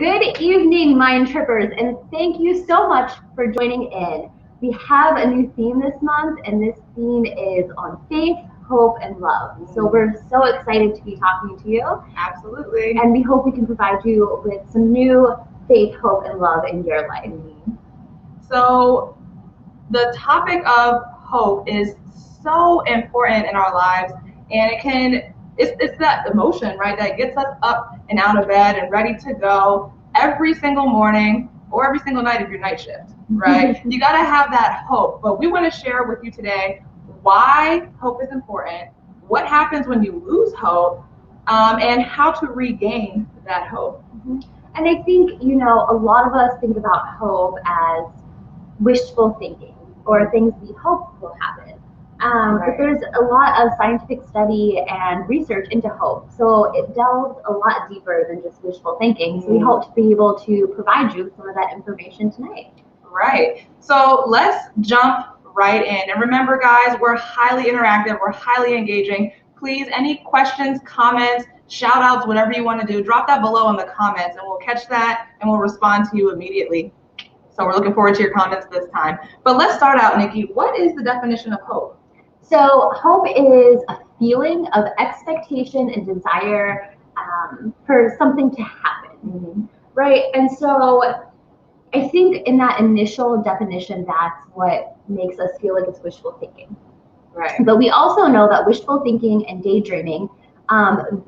Good evening, Mind Trippers, and thank you so much for joining in. We have a new theme this month, and this theme is on faith, hope, and love. So we're so excited to be talking to you. Absolutely. And we hope we can provide you with some new faith, hope, and love in your life. So the topic of hope is so important in our lives, and it's that emotion, right, that gets us up and out of bed and ready to go every single morning or every single night if you're night shift, right? You got to have that hope. But we want to share with you today why hope is important, what happens when you lose hope, and how to regain that hope. And I think, a lot of us think about hope as wishful thinking or things we hope will happen. But there's a lot of scientific study and research into hope. So it delves a lot deeper than just wishful thinking. So we hope to be able to provide you with some of that information tonight. Right. So let's jump right in. And remember, guys, we're highly interactive. We're highly engaging. Please, any questions, comments, shout outs, whatever you want to do, drop that below in the comments and we'll catch that and we'll respond to you immediately. So we're looking forward to your comments this time. But let's start out, Nikki. What is the definition of hope? So hope is a feeling of expectation and desire for something to happen, right? And so I think in that initial definition, that's what makes us feel like it's wishful thinking. Right. But we also know that wishful thinking and daydreaming,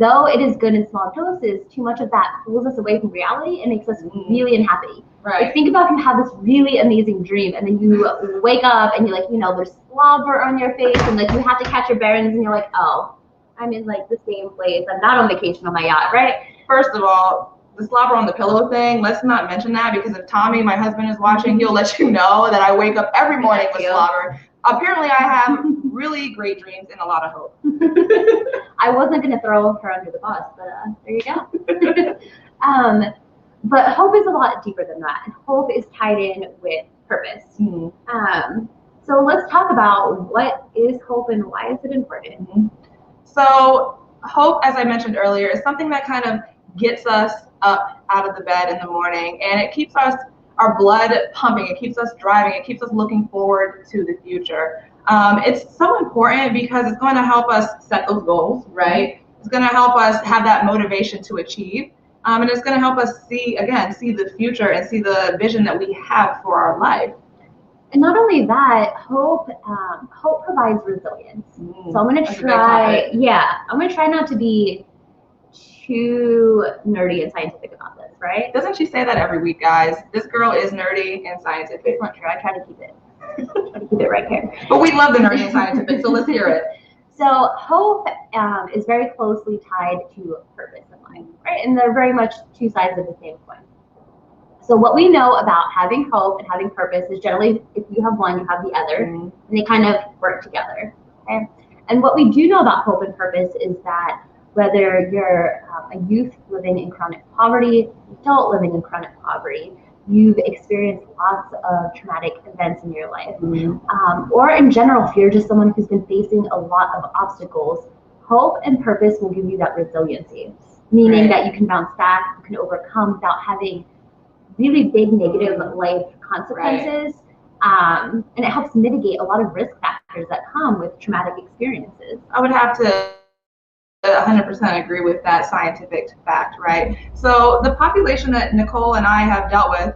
though it is good in small doses, too much of that pulls us away from reality and makes us really unhappy. Right. Like, think about if you have this really amazing dream and then you wake up and you're like, there's slobber on your face and like you have to catch your bearings and you're like, oh, I'm in like the same place. I'm not on vacation on my yacht, right? First of all, the slobber on the pillow thing, let's not mention that, because if Tommy, my husband, is watching, he'll let you know that I wake up every morning with slobber. Apparently I have really great dreams and a lot of hope. I wasn't going to throw her under the bus, but there you go. But hope is a lot deeper than that. And hope is tied in with purpose. So let's talk about what is hope and why is it important? So hope, as I mentioned earlier, is something that kind of gets us up out of the bed in the morning, and it keeps our blood pumping, it keeps us driving, it keeps us looking forward to the future. It's so important because it's going to help us set those goals, right? It's going to help us have that motivation to achieve. And it's going to help us see the future and see the vision that we have for our life. And not only that, hope provides resilience. So I'm going to try not to be too nerdy and scientific about this, right? Doesn't she say that every week, guys? This girl is nerdy and scientific. It's not true. I try to keep it. Right here. But we love the nerdy and scientific, so let's hear it. So hope is very closely tied to purpose in life, right? And they're very much two sides of the same coin. So what we know about having hope and having purpose is generally if you have one, you have the other, and they kind of work together. Okay? And what we do know about hope and purpose is that whether you're a youth living in chronic poverty, adult living in chronic poverty, you've experienced lots of traumatic events in your life, or in general, if you're just someone who's been facing a lot of obstacles, hope and purpose will give you that resiliency, meaning that you can bounce back, you can overcome without having really big negative life consequences, and it helps mitigate a lot of risk factors that come with traumatic experiences. I would have to 100% agree with that scientific fact, right? So the population that Nicole and I have dealt with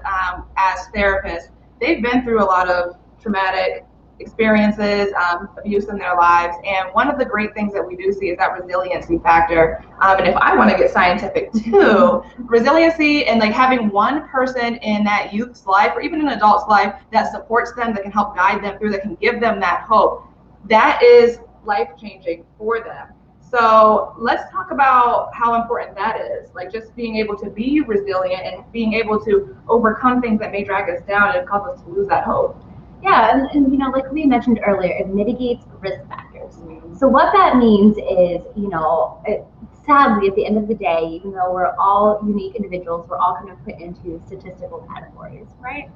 as therapists, they've been through a lot of traumatic experiences, abuse in their lives, and one of the great things that we do see is that resiliency factor. And if I want to get scientific too, resiliency and like having one person in that youth's life or even an adult's life that supports them, that can help guide them through, that can give them that hope, that is life-changing for them. So let's talk about how important that is, like just being able to be resilient and being able to overcome things that may drag us down and cause us to lose that hope. Yeah, and like we mentioned earlier, it mitigates risk factors. So what that means is, sadly, at the end of the day, even though we're all unique individuals, we're all kind of put into statistical categories, right?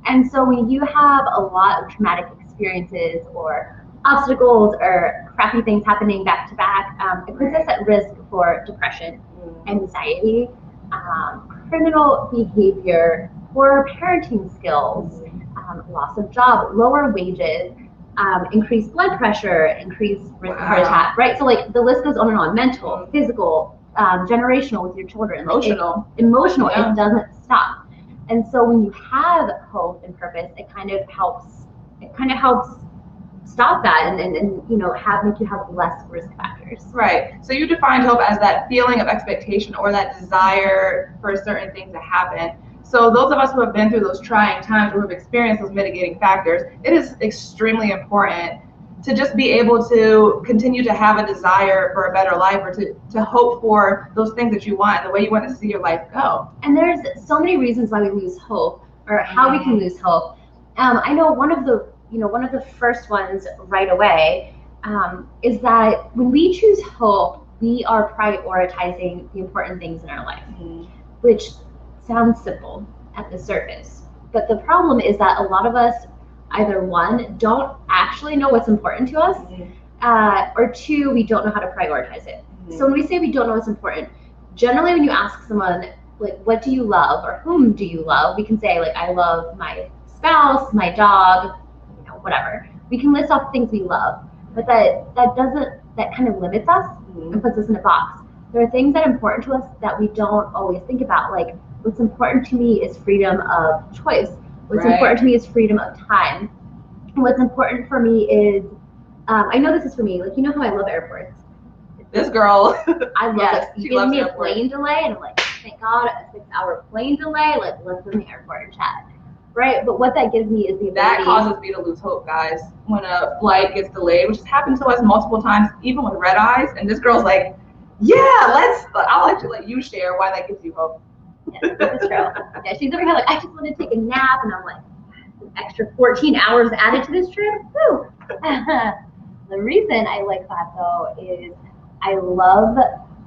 And so when you have a lot of traumatic experiences or obstacles or crappy things happening back to back, it puts us at risk for depression, anxiety, criminal behavior, poor parenting skills, loss of job, lower wages, increased blood pressure, increased risk of heart attack, right? So like the list goes on and on. Mental, physical, generational with your children. Emotional. Emotional, it doesn't stop. And so when you have hope and purpose, it kind of helps stop that and you know, make you have less risk factors. Right. So you defined hope as that feeling of expectation or that desire for certain things to happen. So those of us who have been through those trying times or who have experienced those mitigating factors, it is extremely important to just be able to continue to have a desire for a better life, or to hope for those things that you want and the way you want to see your life go. And there's so many reasons why we lose hope, or how we can lose hope. I know one of the first ones right away is that when we choose hope, we are prioritizing the important things in our life, which sounds simple at the surface. But the problem is that a lot of us, either one, don't actually know what's important to us, or two, we don't know how to prioritize it. So when we say we don't know what's important, generally when you ask someone, like, what do you love or whom do you love, we can say, like, I love my spouse, my dog, you know, whatever. We can list off things we love, but that kind of limits us and puts us in a box. There are things that are important to us that we don't always think about, like, what's important to me is freedom of choice. What's important to me is freedom of time. What's important for me is, I know this is for me, like, you know how I love airports. This girl, I love it. You give me a plane delay, and I'm like, thank God, a 6-hour plane delay, like, let's go to the airport and chat. Right? But what that gives me is the ability. That causes me to lose hope, guys, when a flight gets delayed, which has happened to us multiple times, even with red eyes. And this girl's like, yeah, I'll actually let you share why that gives you hope. Yes, that's true. Yeah, she's over here like, I just want to take a nap, and I'm like, an extra 14 hours added to this trip? Woo! The reason I like that, though, is I love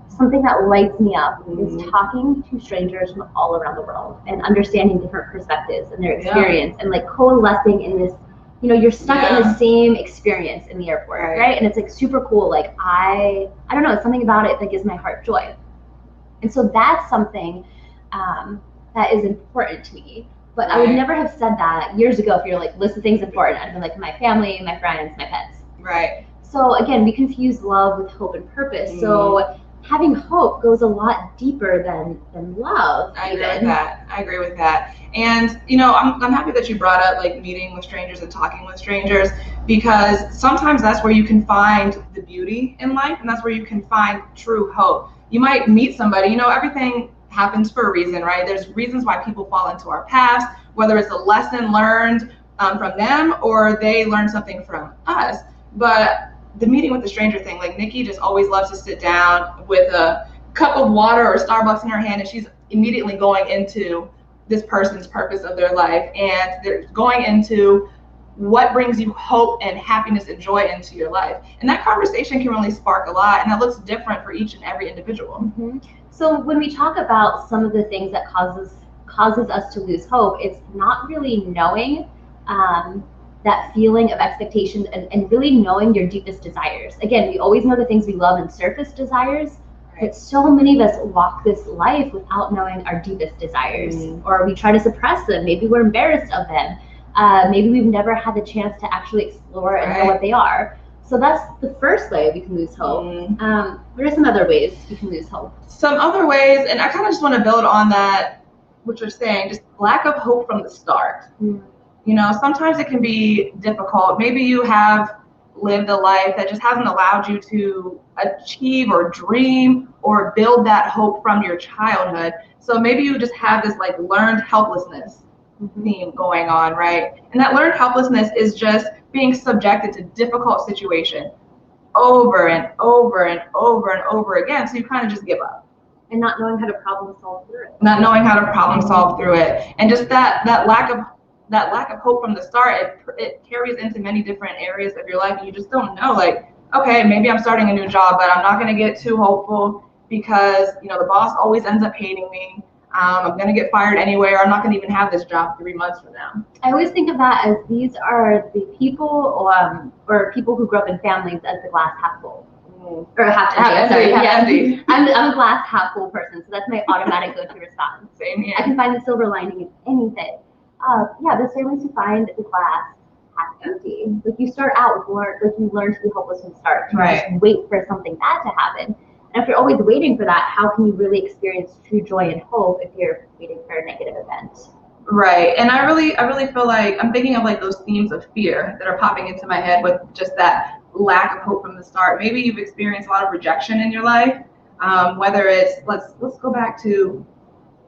something that lights me up is talking to strangers from all around the world and understanding different perspectives and their experience, and like coalescing in this, you know, you're stuck in the same experience in the airport, right? And it's like super cool. Like I don't know, it's something about it that gives my heart joy. And so that's something that is important to me. But I would never have said that years ago. If you're like, list of things important, I'd been like, my family, my friends, my pets. Right. So again, we confuse love with hope and purpose. So having hope goes a lot deeper than love. I agree with that. And you know, I'm happy that you brought up like meeting with strangers and talking with strangers, because sometimes that's where you can find the beauty in life, and that's where you can find true hope. You might meet somebody, you know, everything happens for a reason, right? There's reasons why people fall into our past, whether it's a lesson learned from them or they learn something from us. But the meeting with the stranger thing, like Nikki just always loves to sit down with a cup of water or Starbucks in her hand, and she's immediately going into this person's purpose of their life, and they're going into what brings you hope and happiness and joy into your life. And that conversation can really spark a lot, and that looks different for each and every individual. So when we talk about some of the things that causes us to lose hope, it's not really knowing that feeling of expectation and really knowing your deepest desires. Again, we always know the things we love and surface desires, but so many of us walk this life without knowing our deepest desires, or we try to suppress them. Maybe we're embarrassed of them. Maybe we've never had the chance to actually explore and know what they are. So that's the first way we can lose hope. What are some other ways you can lose hope? Some other ways, and I kind of just want to build on that, what you're saying, just lack of hope from the start. You know, sometimes it can be difficult. Maybe you have lived a life that just hasn't allowed you to achieve or dream or build that hope from your childhood. So maybe you just have this like learned helplessness theme going on, right? And that learned helplessness is just being subjected to difficult situations over and over and over and over again. So you kind of just give up. And not knowing how to problem solve through it. Not knowing how to problem solve through it. And just that lack of hope from the start, it carries into many different areas of your life, and you just don't know, like, okay, maybe I'm starting a new job, but I'm not going to get too hopeful because, you know, the boss always ends up hating me. I'm going to get fired anyway, or I'm not going to even have this job 3 months from now. I always think of that as these are the people or people who grew up in families as the glass half full. or half empty. Half Sorry, empty. I'm a glass half full person, so that's my automatic go-to response. Same here. I can find the silver lining in anything. The same way to find the glass half empty. Like you start out with more, like you learn to be hopeless from the start. You just wait for something bad to happen. And if you're always waiting for that, how can you really experience true joy and hope if you're waiting for a negative event? Right. And I really feel like I'm thinking of like those themes of fear that are popping into my head with just that lack of hope from the start. Maybe you've experienced a lot of rejection in your life, whether it's let's go back to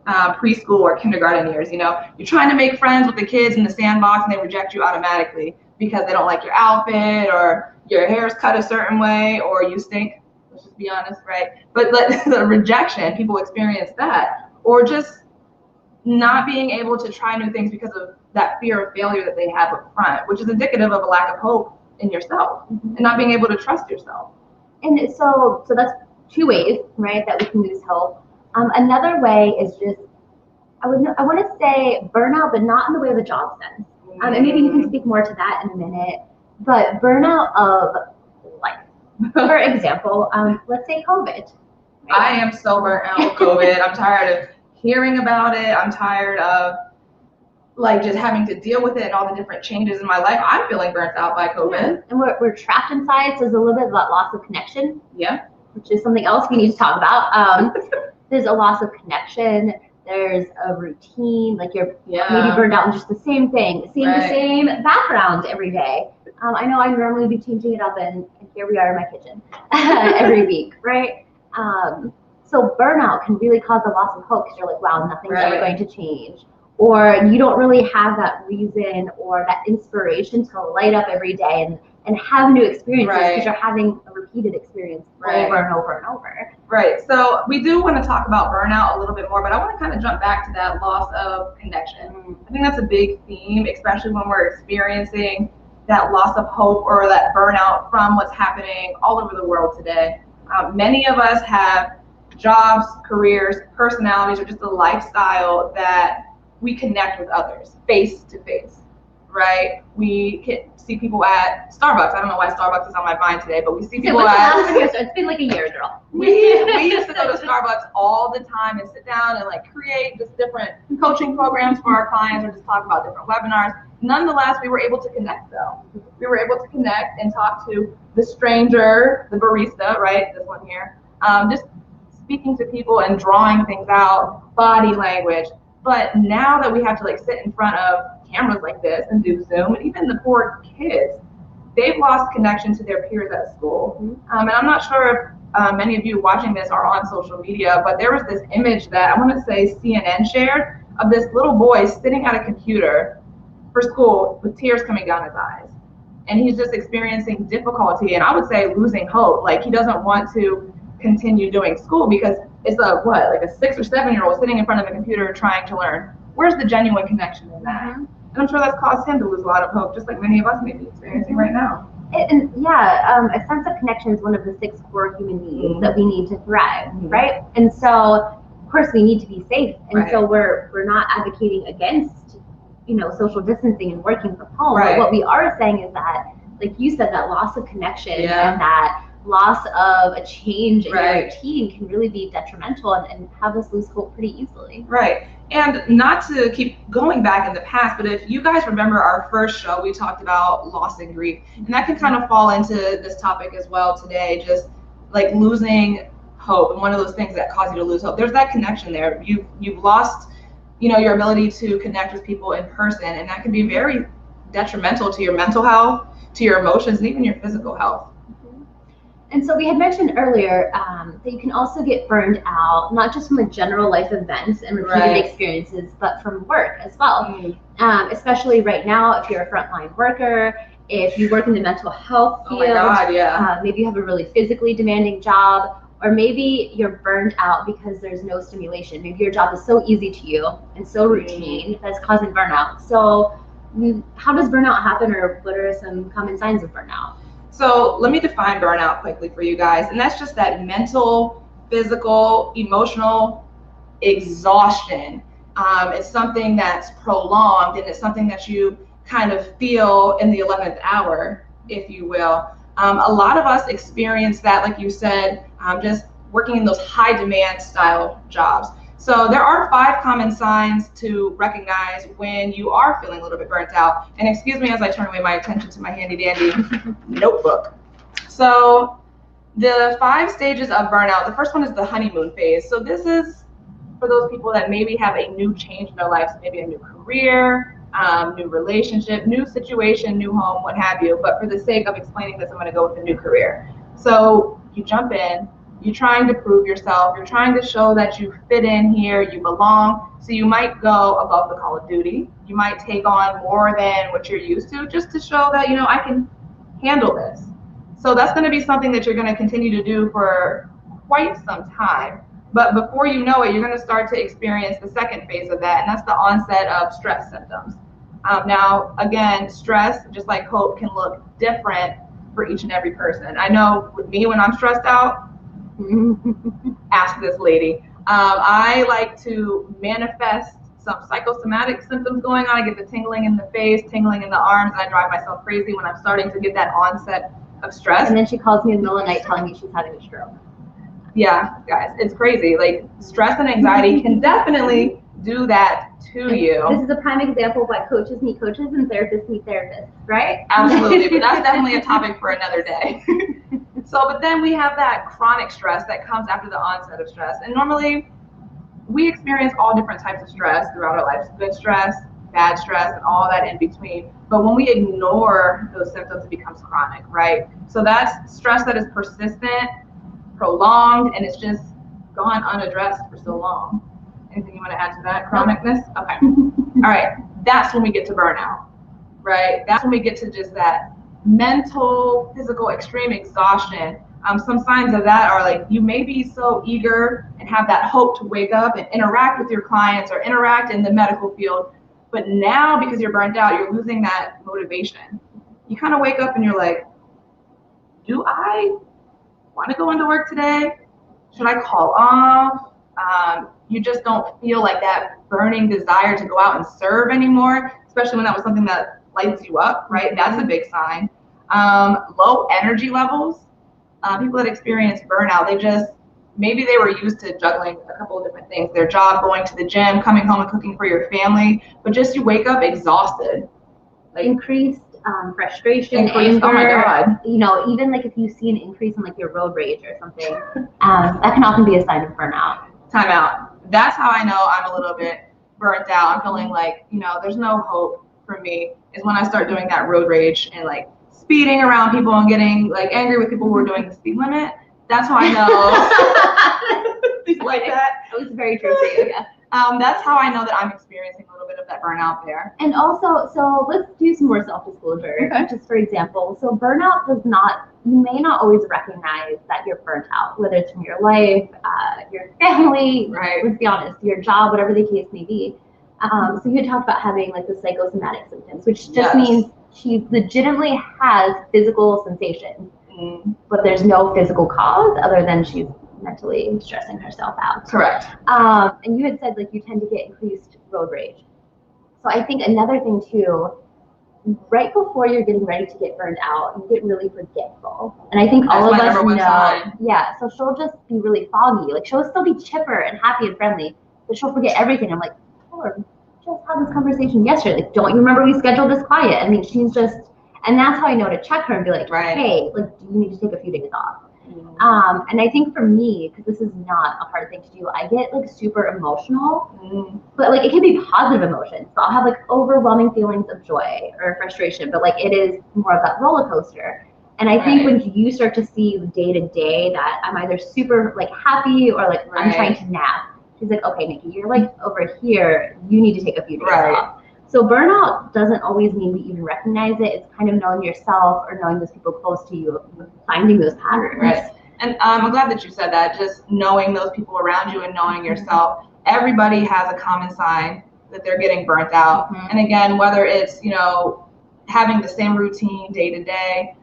preschool or kindergarten years. You know, you're trying to make friends with the kids in the sandbox and they reject you automatically because they don't like your outfit or your hair's cut a certain way or you stink. Let's just be honest, right? But the rejection, people experience that, or just not being able to try new things because of that fear of failure that they have up front, which is indicative of a lack of hope in yourself and not being able to trust yourself. And so that's two ways, right, that we can lose hope. Another way is just, I want to say burnout, but not in the way of a job sense. And maybe you can speak more to that in a minute. But burnout of life. For example, let's say COVID. Right? I am so burnt out with COVID. I'm tired of hearing about it. I'm tired of like just having to deal with it and all the different changes in my life. I'm feeling burnt out by COVID. Yeah. And we're trapped inside, so there's a little bit of that loss of connection. Yeah. Which is something else we need to talk about. There's a loss of connection. There's a routine, like you're maybe burned out in just the same thing, the same background every day. I know I normally be changing it up, and here we are in my kitchen every week, right? So burnout can really cause a loss of hope because you're like, wow, nothing's ever going to change. Or you don't really have that reason or that inspiration to light up every day and have new experiences because you're having a repeated experience over and over and over. Right. So we do want to talk about burnout a little bit more, but I want to kind of jump back to that loss of connection. I think that's a big theme, especially when we're experiencing that loss of hope or that burnout from what's happening all over the world today. Many of us have jobs, careers, personalities, or just a lifestyle that we connect with others face to face, right? We can see people at Starbucks. I don't know why Starbucks is on my mind today, but we see people it's been like a year, girl. We used to go to Starbucks all the time and sit down and like create just different coaching programs for our clients or just talk about different webinars. Nonetheless, we were able to connect though. We were able to connect and talk to the stranger, the barista, right? This one here. Just speaking to people and drawing things out, body language. But now that we have to like sit in front of cameras like this and do Zoom, and even the poor kids, they've lost connection to their peers at school. And I'm not sure if many of you watching this are on social media, but there was this image that I want to say CNN shared of this little boy sitting at a computer for school with tears coming down his eyes. And he's just experiencing difficulty and I would say losing hope. Like he doesn't want to continue doing school because it's like a 6 or 7 year old sitting in front of a computer trying to learn. Where's the genuine connection in that? And I'm sure that's caused him to lose a lot of hope, just like many of us may be experiencing right now. And a sense of connection is one of the 6 core human needs that we need to thrive, right? And so, of course, we need to be safe. And so we're not advocating against, social distancing and working from home. But what we are saying is that, like you said, that loss of connection and that loss of a change in your routine can really be detrimental and have us lose hope pretty easily. Right. And not to keep going back in the past, but if you guys remember our first show, we talked about loss and grief. And that can kind of fall into this topic as well today, just like losing hope and one of those things that cause you to lose hope. There's that connection there. You've lost, your ability to connect with people in person, and that can be very detrimental to your mental health, to your emotions, and even your physical health. And so we had mentioned earlier that you can also get burned out, not just from the general life events and repeated experiences, but from work as well. Especially right now, if you're a frontline worker, if you work in the mental health field, maybe you have a really physically demanding job, or maybe you're burned out because there's no stimulation. Maybe your job is so easy to you and so routine that's causing burnout. So how does burnout happen, or what are some common signs of burnout? So let me define burnout quickly for you guys. And that's just that mental, physical, emotional exhaustion. It's something that's prolonged and it's something that you kind of feel in the 11th hour, if you will. A lot of us experience that, like you said, just working in those high demand style jobs. So there are 5 common signs to recognize when you are feeling a little bit burnt out. And excuse me as I turn away my attention to my handy dandy notebook. So the 5 stages of burnout, the first one is the honeymoon phase. So this is for those people that maybe have a new change in their lives, maybe a new career, new relationship, new situation, new home, what have you. But for the sake of explaining this, I'm going to go with a new career. So you jump in, you're trying to prove yourself, you're trying to show that you fit in here, you belong. So you might go above the call of duty. You might take on more than what you're used to just to show that, I can handle this. So that's going to be something that you're going to continue to do for quite some time. But before you know it, you're going to start to experience the second phase of that, and that's the onset of stress symptoms. Now, again, stress, just like hope, can look different for each and every person. I know with me, when I'm stressed out, ask this lady. I like to manifest some psychosomatic symptoms going on. I get the tingling in the face, tingling in the arms, and I drive myself crazy when I'm starting to get that onset of stress. And then she calls me in the middle of the night telling me she's having a stroke. Yeah, guys, it's crazy. Like, stress and anxiety can definitely do that to you. This is a prime example of why coaches need coaches and therapists need therapists, right? Absolutely, but that's definitely a topic for another day. So, but then we have that chronic stress that comes after the onset of stress. And normally, we experience all different types of stress throughout our lives. Good stress, bad stress, and all that in between. But when we ignore those symptoms, it becomes chronic, right? So that's stress that is persistent, prolonged, and it's just gone unaddressed for so long. Anything you want to add to that? Chronicness? Okay. All right. That's when we get to burnout, right? That's when we get to just that mental, physical, extreme exhaustion. Some signs of that are like you may be so eager and have that hope to wake up and interact with your clients or interact in the medical field, but now because you're burnt out, you're losing that motivation. You kind of wake up and you're like, do I want to go into work today? Should I call off? You just don't feel like that burning desire to go out and serve anymore, especially when that was something that lights you up, right? That's a big sign. Low energy levels. People that experience burnout, maybe they were used to juggling a couple of different things, their job, going to the gym, coming home and cooking for your family, but just you wake up exhausted. Like increased frustration, anger. Oh my God. Even like if you see an increase in like your road rage or something, that can often be a sign of burnout. Time out. That's how I know I'm a little bit burnt out. I'm feeling like, there's no hope for me, is when I start doing that road rage and like speeding around people and getting like angry with people who are doing the speed limit. That's how I know. Things like that. It was very true for you, yeah. That's how I know that I'm experiencing a little bit of that burnout there. And also, so let's do some more self-disclosure. Okay. Just for example, so burnout you may not always recognize that you're burnt out, whether it's from your life, your family, right. Let's be honest, your job, whatever the case may be. So you had talked about having like the psychosomatic symptoms, which just means she legitimately has physical sensations, but there's no physical cause other than she's mentally stressing herself out. Correct. And you had said like you tend to get increased road rage. So I think another thing too, right before you're getting ready to get burned out, you get really forgetful. And I think all of us know, yeah, so she'll just be really foggy. Like she'll still be chipper and happy and friendly, but she'll forget everything. I'm like, Lord, we just had this conversation yesterday. Like, don't you remember we scheduled this quiet? I mean, she's just, and that's how I know to check her and be like, hey, like, do you need to take a few days off? And I think for me, because this is not a hard thing to do, I get like super emotional, but like it can be positive emotions. So I'll have like overwhelming feelings of joy or frustration, but like it is more of that roller coaster. And I think when you start to see day to day that I'm either super like happy or like I'm trying to nap, she's like, okay, Nikki, you're like over here, you need to take a few days off. So burnout doesn't always mean we even recognize it. It's kind of knowing yourself or knowing those people close to you, finding those patterns. Right. And I'm glad that you said that, just knowing those people around you and knowing yourself. Everybody has a common sign that they're getting burnt out. And again, whether it's, having the same routine day to day,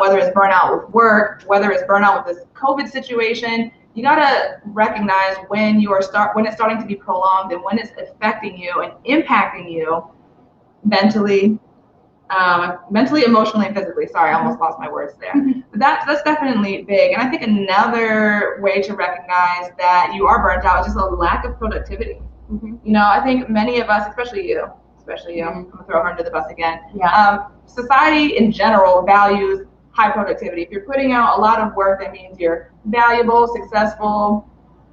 whether it's burnout with work, whether it's burnout with this COVID situation, you gotta recognize when it's starting to be prolonged and when it's affecting you and impacting you mentally, mentally, emotionally, and physically. Sorry, I almost lost my words there. But that's definitely big. And I think another way to recognize that you are burnt out is just a lack of productivity. You know, I think many of us, especially you, I'm gonna throw her under the bus again. Society in general values high productivity. If you're putting out a lot of work, that means you're valuable, successful,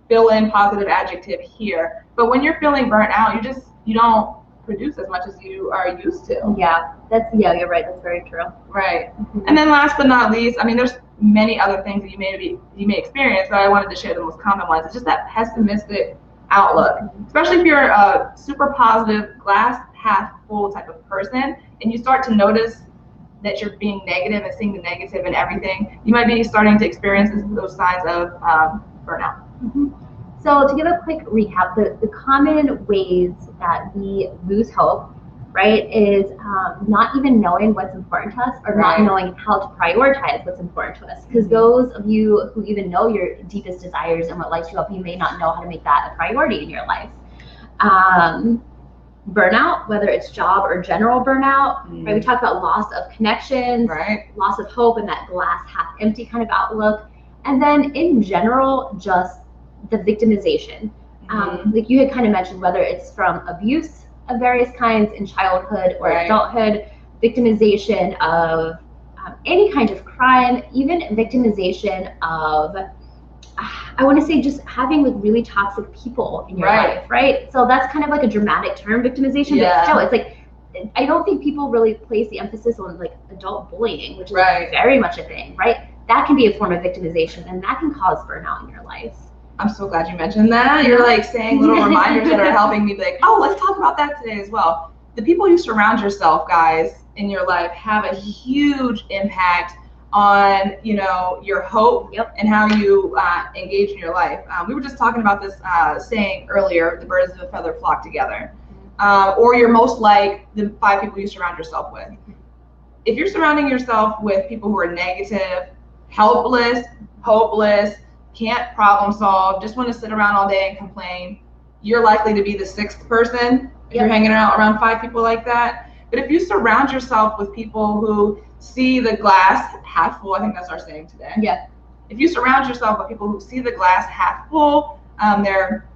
fill in positive adjective here. But when you're feeling burnt out, you don't produce as much as you are used to. Yeah, you're right. That's very true. Right. And then last but not least, I mean, there's many other things that you may experience, but I wanted to share the most common ones. It's just that pessimistic outlook, especially if you're a super positive, glass half full type of person, and you start to notice that you're being negative and seeing the negative in everything, you might be starting to experience those signs of burnout. So to give a quick recap, the common ways that we lose hope, right, is not even knowing what's important to us, or not knowing how to prioritize what's important to us. Because those of you who even know your deepest desires and what lights you up, you may not know how to make that a priority in your life. Burnout, whether it's job or general burnout, right? We talk about loss of connections, loss of hope, and that glass half empty kind of outlook. And then in general, just the victimization. Like you had kind of mentioned, whether it's from abuse of various kinds in childhood or adulthood, victimization of any kind of crime, even victimization of, I want to say, just having like really toxic people in your life, right? So that's kind of like a dramatic term, victimization, but still, it's like, I don't think people really place the emphasis on like adult bullying, which is very much a thing, right? That can be a form of victimization, and that can cause burnout in your life. I'm so glad you mentioned that. You're like saying little reminders that are helping me be like, oh, let's talk about that today as well. The people you surround yourself, guys, in your life have a huge impact on, you know, your hope and how you engage in your life. We were just talking about this saying earlier, the birds of a feather flock together. Or you're most like the 5 people you surround yourself with. If you're surrounding yourself with people who are negative, helpless, hopeless, can't problem solve, just want to sit around all day and complain, you're likely to be the 6th person if you're hanging around 5 people like that. But if you surround yourself with people who see the glass half full, I think that's our saying today. If you surround yourself with people who see the glass half full, they're,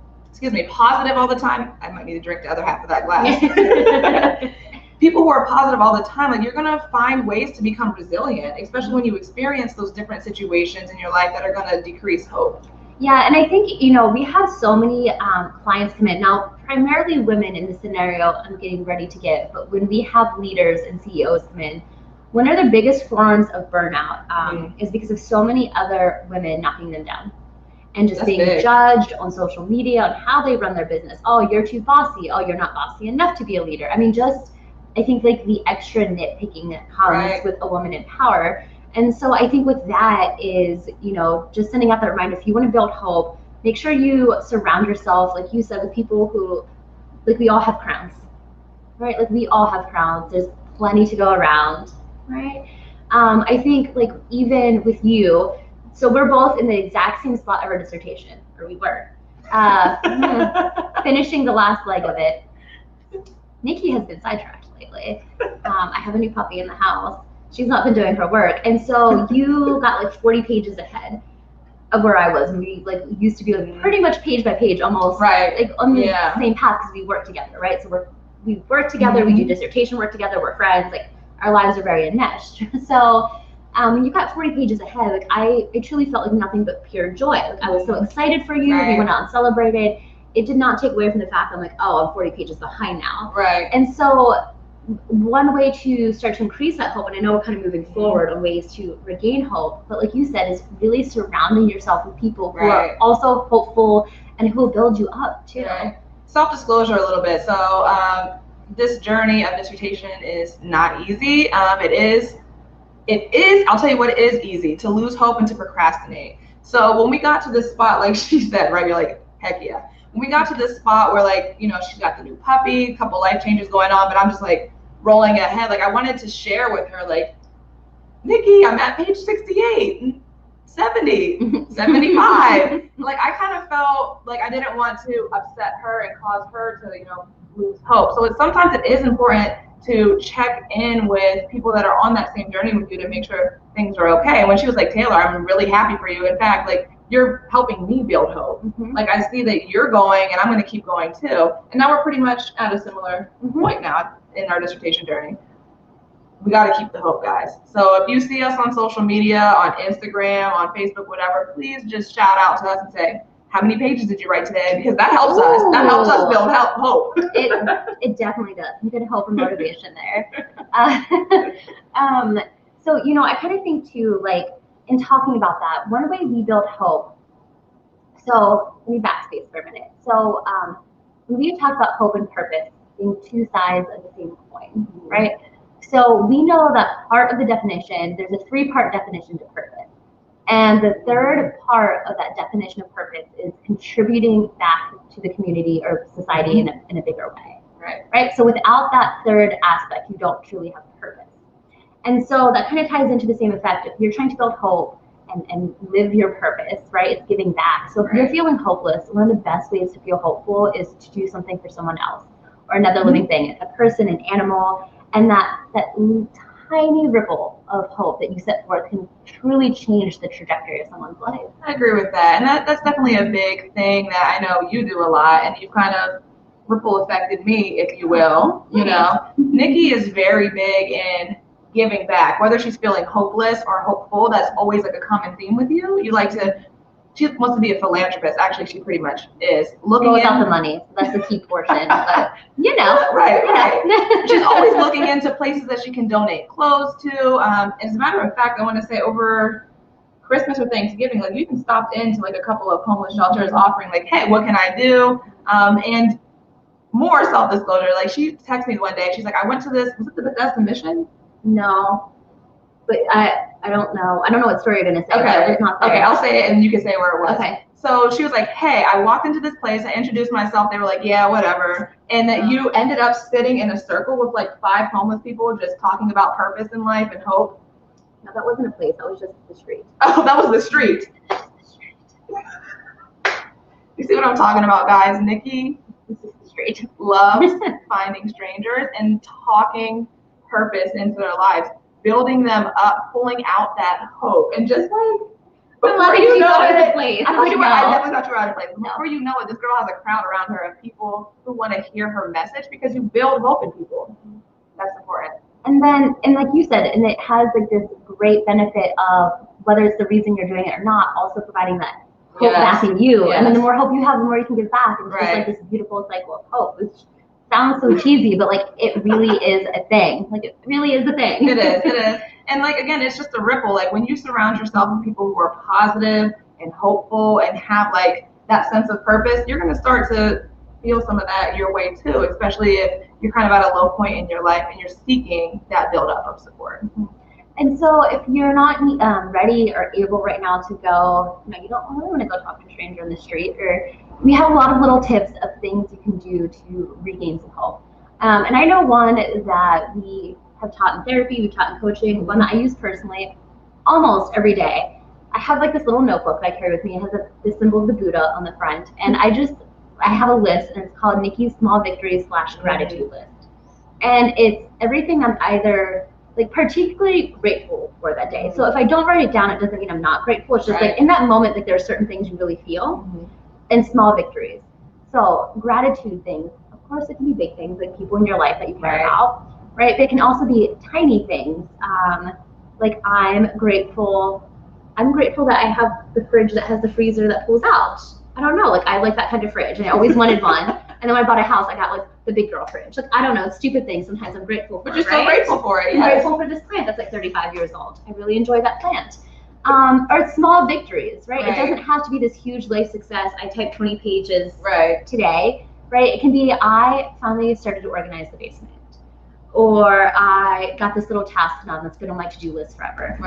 positive all the time. I might need to drink the other half of that glass. People who are positive all the time, like, you're gonna find ways to become resilient, especially when you experience those different situations in your life that are gonna decrease hope. Yeah, and I think, you know, we have so many clients come in, now primarily women in the scenario I'm getting ready to give, but when we have leaders and CEOs come in, one of the biggest forms of burnout is because of so many other women knocking them down. And just being judged on social media on how they run their business. Oh, you're too bossy. Oh, you're not bossy enough to be a leader. I mean, just, I think like the extra nitpicking that comes with a woman in power. And so I think with that is, you know, just sending out that reminder, if you want to build hope, make sure you surround yourself, like you said, with people who, like, we all have crowns, right? Like, we all have crowns. There's plenty to go around, right? I think, like, even with you, so we're both in the exact same spot of our dissertation, or we were, finishing the last leg of it. Nikki has been sidetracked lately. I have a new puppy in the house. She's not been doing her work. And so you got like 40 pages ahead of where I was. And we like used to be like pretty much page by page, almost like on the same path, because we work together, right? So we work together, we do dissertation work together, we're friends, like our lives are very enmeshed. So when you got 40 pages ahead, like I truly felt like nothing but pure joy. Like, I was so excited for you. We went out and celebrated. It did not take away from the fact that I'm like, oh, I'm 40 pages behind now. And so one way to start to increase that hope, and I know we're kind of moving forward on ways to regain hope, but like you said, is really surrounding yourself with people who are also hopeful and who will build you up too. Self-disclosure a little bit. So this journey of dissertation is not easy. It is, I'll tell you what, it is easy to lose hope and to procrastinate. So when we got to this spot, like she said, right, you're like, heck yeah. When we got to this spot where, like, you know, she's got the new puppy, a couple life changes going on, but I'm just like rolling ahead. Like, I wanted to share with her, like, Nikki, I'm at page 68, 70, 75. Like, I kind of felt like I didn't want to upset her and cause her to, you know, lose hope. So sometimes it is important to check in with people that are on that same journey with you to make sure things are okay. And when she was like, Taylor, I'm really happy for you. In fact, like, you're helping me build hope. Like, I see that you're going, and I'm going to keep going too. And now we're pretty much at a similar point now in our dissertation journey. We got to keep the hope, guys. So if you see us on social media, on Instagram, on Facebook, whatever, please just shout out to us and say, how many pages did you write today? Because that helps us. That helps us build hope. It definitely does. You get hope and motivation there. So, you know, I kind of think too, like, in talking about that, one way we build hope. So let me backspace for a minute. So we talked about hope and purpose being two sides of the same coin, right? So we know that part of the definition, there's a three-part definition to purpose. And the third part of that definition of purpose is contributing back to the community or society in a bigger way, right? So without that third aspect, you don't truly have purpose. And so that kind of ties into the same effect. If you're trying to build hope and live your purpose, right, it's giving back. So if you're feeling hopeless, one of the best ways to feel hopeful is to do something for someone else or another living thing, a person, an animal, and that tiny ripple of hope that you set forth can truly change the trajectory of someone's life. I agree with that. And that's definitely a big thing that I know you do a lot, and you've kind of ripple affected me, if you will. You know, Nikki is very big in giving back, whether she's feeling hopeless or hopeful. That's always like a common theme with you. She wants to be a philanthropist. Actually, she pretty much is. Without the money, that's the key portion. But you know, right. She's always looking into places that she can donate clothes to. As a matter of fact, I want to say over Christmas or Thanksgiving, like, you can stop into like a couple of homeless shelters offering like, hey, what can I do? And more self-disclosure, like, she texted me one day. She's like, I went to this. Was it the Bethesda Mission? No, but I don't know. I don't know what story you're gonna say. Okay, it's not there. Okay, I'll say it and you can say where it was. Okay. So she was like, hey, I walked into this place, I introduced myself, they were like, yeah, whatever. And that you ended up sitting in a circle with like 5 homeless people just talking about purpose in life and hope. No, that wasn't a place, that was just the street. Oh, that was the street. You see what I'm talking about, guys? Nikki loves finding strangers and talking purpose into their lives, building them up, pulling out that hope, and just like, before you know it, I definitely thought you were out of place. Before you know it, this girl has a crowd around her of people who want to hear her message because you build hope in people. That's important. And then, and like you said, and it has like this great benefit of, whether it's the reason you're doing it or not, also providing that hope back in you. And then the more hope you have, the more you can give back. And it's just like this beautiful cycle of hope, which sounds so cheesy, but like, it really is a thing. Like, it really is a thing. It is. And like, again, it's just a ripple. Like, when you surround yourself with people who are positive and hopeful and have like that sense of purpose, you're going to start to feel some of that your way too, especially if you're kind of at a low point in your life and you're seeking that buildup of support. And so if you're not ready or able right now to go, you don't really want to go talk to a stranger in the street, or we have a lot of little tips of things you can do to regain some hope. And I know one is that we have taught in therapy, we've taught in coaching, one that I use personally almost every day. I have like this little notebook that I carry with me. It has the symbol of the Buddha on the front. And I have a list, and it's called Nikki's Small Victories / Gratitude List. And it's everything I'm either like particularly grateful for that day. So if I don't write it down, it doesn't mean I'm not grateful. It's just like in that moment, like, there are certain things you really feel, and small victories. So gratitude things, of course, it can be big things, like people in your life that you care about, right? But it can also be tiny things. Like I'm grateful that I have the fridge that has the freezer that pulls out. I don't know, like, I like that kind of fridge, and I always wanted one. And then when I bought a house, I got like the big girl fridge. Like, I don't know, it's stupid things sometimes I'm grateful for. But you're still grateful for it. I'm grateful for this plant that's like 35 years old. I really enjoy that plant. Or small victories, right? It doesn't have to be this huge life success. I typed 20 pages today, right? It can be, I finally started to organize the basement. Or I got this little task done that's been on my to-do list forever.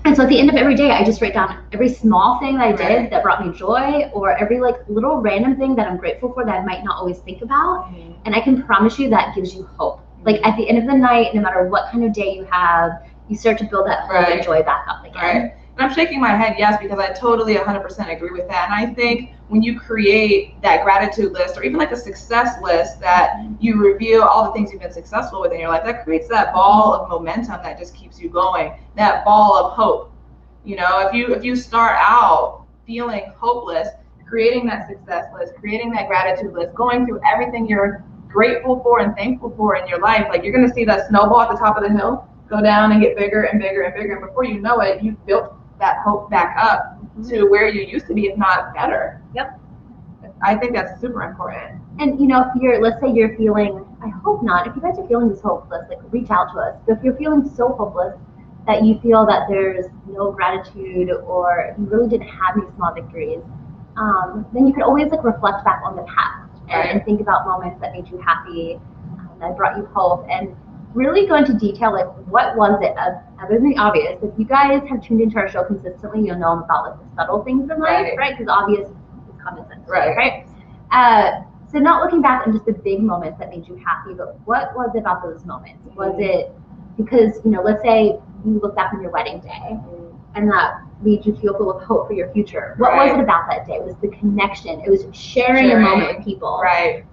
And so at the end of every day, I just write down every small thing that I did that brought me joy, or every like little random thing that I'm grateful for that I might not always think about. And I can promise you that gives you hope. Like, at the end of the night, no matter what kind of day you have, you start to build that hope and joy back up again. And I'm shaking my head yes, because I totally 100% agree with that. And I think when you create that gratitude list, or even like a success list that you review all the things you've been successful with in your life, that creates that ball of momentum that just keeps you going, that ball of hope. You know, if you start out feeling hopeless, creating that success list, creating that gratitude list, going through everything you're grateful for and thankful for in your life, like you're going to see that snowball at the top of the hill go down and get bigger and bigger and bigger. And before you know it, you've built that hope back up to where you used to be, if not better. Yep. I think that's super important. And you know, if you're, let's say you're feeling, I hope not, if you guys are feeling this hopeless, like reach out to us. But if you're feeling so hopeless that you feel that there's no gratitude or you really didn't have any small victories, then you could always like reflect back on the past and think about moments that made you happy, that brought you hope, and really go into detail, like what was it, other than the obvious. If you guys have tuned into our show consistently, you'll know about like the subtle things in life, right? Because obvious is common sense, right? So not looking back on just the big moments that made you happy, but what was it about those moments? Was it because, you know, let's say you look back on your wedding day and that made you feel full of hope for your future. What was it about that day? It was the connection. It was sharing a moment with people. Right.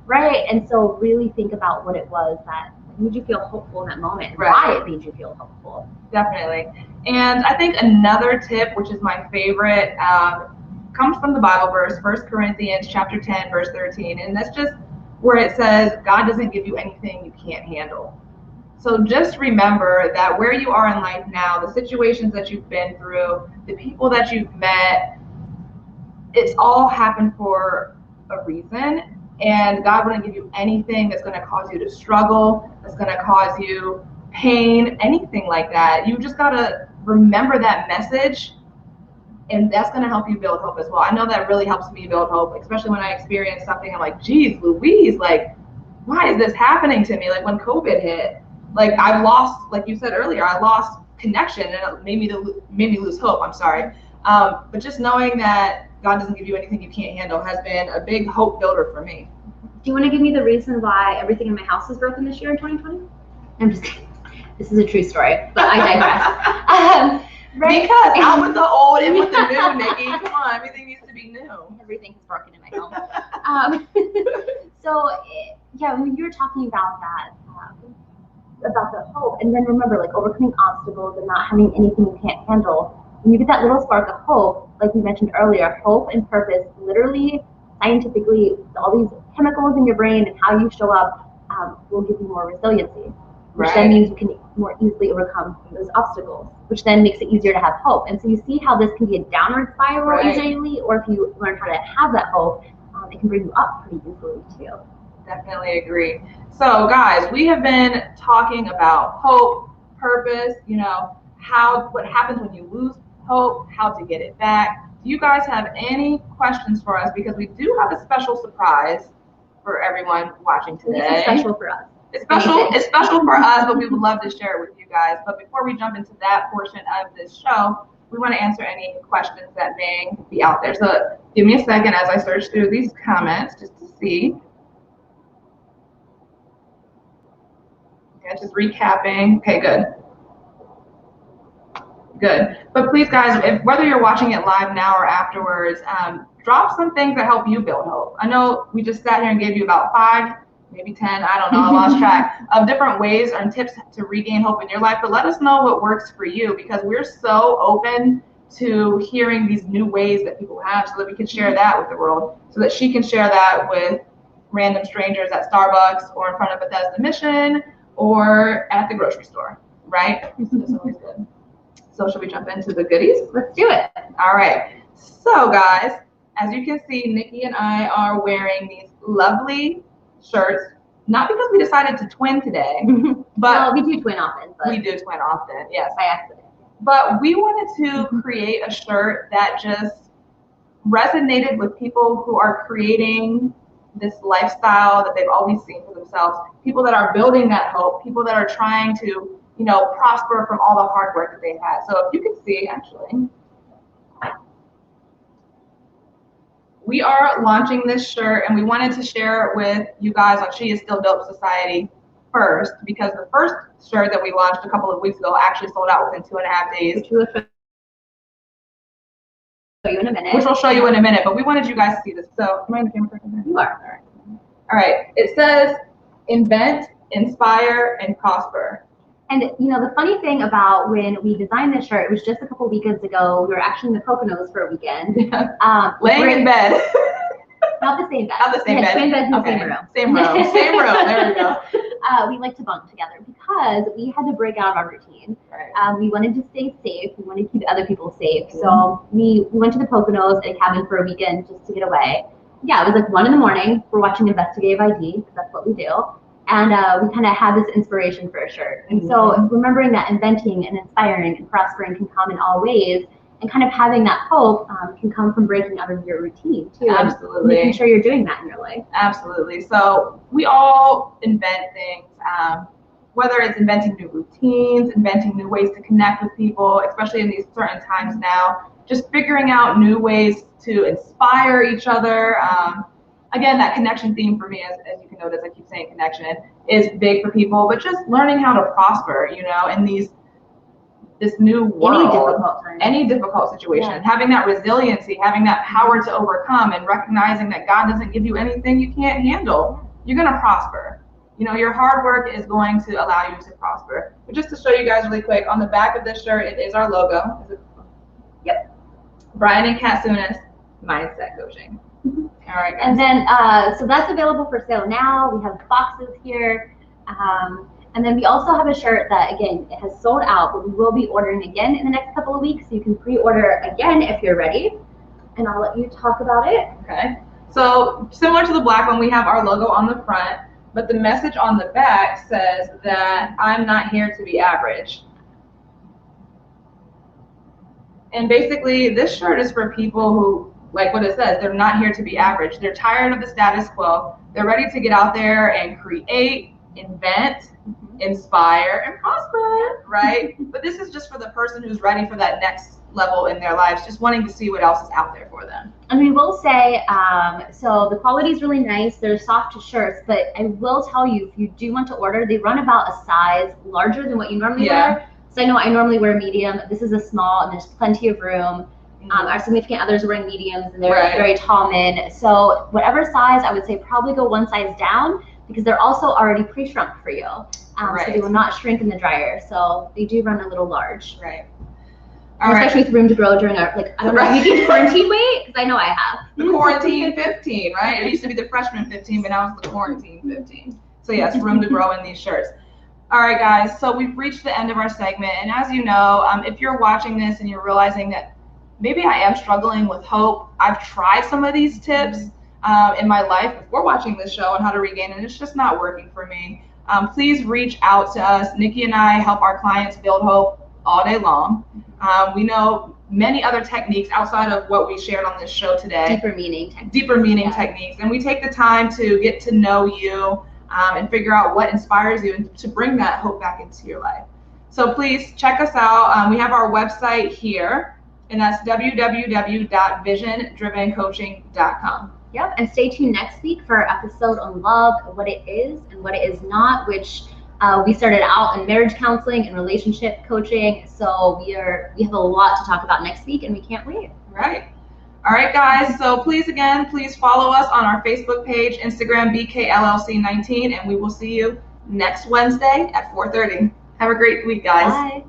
And so really think about what it was that made you feel hopeful in that moment, why it made you feel hopeful. Definitely. And I think another tip, which is my favorite, comes from the Bible verse, 1 Corinthians chapter 10, verse 13. And that's just where it says, God doesn't give you anything you can't handle. So just remember that where you are in life now, the situations that you've been through, the people that you've met, it's all happened for a reason. And God wouldn't give you anything that's going to cause you to struggle, that's going to cause you pain, anything like that. You just got to remember that message, and that's going to help you build hope as well. I know that really helps me build hope, especially when I experience something. I'm like, geez, Louise, like, why is this happening to me? Like when COVID hit, like I lost, like you said earlier, I lost connection, and it made me lose hope. I'm sorry. But just knowing that God doesn't give you anything you can't handle has been a big hope builder for me. Do you want to give me the reason why everything in my house was broken this year in 2020? I'm just kidding. This is a true story, but I digress. Because out with the old and with the new, Nikki. Come on, everything needs to be new. Everything is broken in my home. When you were talking about that, about the hope, and then remember, like overcoming obstacles and not having anything you can't handle, when you get that little spark of hope, like we mentioned earlier, hope and purpose, literally, scientifically, all these chemicals in your brain and how you show up will give you more resiliency, which then means you can more easily overcome those obstacles, which then makes it easier to have hope. And so you see how this can be a downward spiral easily, or if you learn how to have that hope, it can bring you up pretty easily too. Definitely agree. So guys, we have been talking about hope, purpose, you know, what happens when you lose hope, how to get it back. Do you guys have any questions for us? Because we do have a special surprise for everyone watching today. It's special for us. It's special for us, but we would love to share it with you guys. But before we jump into that portion of this show, we want to answer any questions that may be out there. So give me a second as I search through these comments just to see. Okay, just recapping. Okay, good. But please, guys, whether you're watching it live now or afterwards, drop some things that help you build hope. I know we just sat here and gave you about 5, maybe 10, I don't know, I lost track, of different ways and tips to regain hope in your life. But let us know what works for you, because we're so open to hearing these new ways that people have, so that we can share that with the world, so that she can share that with random strangers at Starbucks or in front of Bethesda Mission or at the grocery store, right? That's always good. So should we jump into the goodies? Let's do it. All right. So guys, as you can see, Nikki and I are wearing these lovely shirts, not because we decided to twin today, but we do twin often. We do twin often, yes. By accident. But we wanted to create a shirt that just resonated with people who are creating this lifestyle that they've always seen for themselves, people that are building that hope, people that are trying to, you know, prosper from all the hard work that they've had. So if you can see, actually, we are launching this shirt, and we wanted to share it with you guys on She Is Still Dope Society first, because the first shirt that we launched a couple of weeks ago actually sold out within 2.5 days. you in a minute. Which we'll show you in a minute, but we wanted you guys to see this. So, am I in the camera person? You are. All right. It says invent, inspire, and prosper. And the funny thing about when we designed this shirt, it was just a couple weekends ago. We were actually in the Poconos for a weekend. Laying in bed. Not the same bed. Not the same bed. Twin beds in the same room. Same room. Same room. There we go. We like to bunk together because we had to break out of our routine. Right. We wanted to stay safe. We wanted to keep other people safe. So we went to the Poconos at a cabin for a weekend just to get away. Yeah, it was like 1 a.m. We're watching investigative ID because that's what we do. And we kind of had this inspiration for a shirt. And so remembering that inventing and inspiring and prospering can come in all ways, and kind of having that hope can come from breaking out of your routine too. Absolutely. Making sure you're doing that in your life. Absolutely. So we all invent things, whether it's inventing new routines, inventing new ways to connect with people, especially in these certain times now, just figuring out new ways to inspire each other. Again, that connection theme for me, as you can notice, I keep saying connection, is big for people, but just learning how to prosper, in this new world, any difficult situation, having that resiliency, having that power to overcome, and recognizing that God doesn't give you anything you can't handle. You're going to prosper. Your hard work is going to allow you to prosper. But just to show you guys really quick, on the back of this shirt, it is our logo. Yep. Bryant Katsaounis, Mindset Coaching. All right, guys. And then, so that's available for sale now. We have boxes here. And then we also have a shirt that, again, it has sold out, but we will be ordering again in the next couple of weeks. So you can pre-order again if you're ready. And I'll let you talk about it. Okay. So similar to the black one, we have our logo on the front, but the message on the back says that I'm not here to be average. And basically, this shirt is for people who, like what it says, they're not here to be average. They're tired of the status quo. They're ready to get out there and create, invent, inspire, and prosper, right? But this is just for the person who's ready for that next level in their lives, just wanting to see what else is out there for them. And we will say, so the quality is really nice. They're soft shirts, but I will tell you, if you do want to order, they run about a size larger than what you normally wear. So I know I normally wear medium. This is a small, and there's plenty of room. Our significant others are wearing mediums, and they're very tall men. So whatever size, I would say probably go one size down, because they're also already pre-shrunk for you. So they will not shrink in the dryer. So they do run a little large. Right. Especially with room to grow during our, I don't know, you can quarantine weight? Because I know I have. The quarantine 15, right? It used to be the freshman 15, but now it's the quarantine 15. So yes, room to grow in these shirts. All right, guys, so we've reached the end of our segment. And as you know, if you're watching this and you're realizing that maybe I am struggling with hope, I've tried some of these tips in my life before watching this show on how to regain, and it's just not working for me. Please reach out to us. Nikki and I help our clients build hope all day long. We know many other techniques outside of what we shared on this show today. Deeper meaning techniques. And we take the time to get to know you and figure out what inspires you and to bring that hope back into your life. So please check us out. We have our website here, and that's www.visiondrivencoaching.com. Yep, and stay tuned next week for our episode on love, what it is and what it is not, which we started out in marriage counseling and relationship coaching. So we have a lot to talk about next week, and we can't wait. Right. All right, guys. So please follow us on our Facebook page, Instagram, BKLLC19, and we will see you next Wednesday at 4:30. Have a great week, guys. Bye.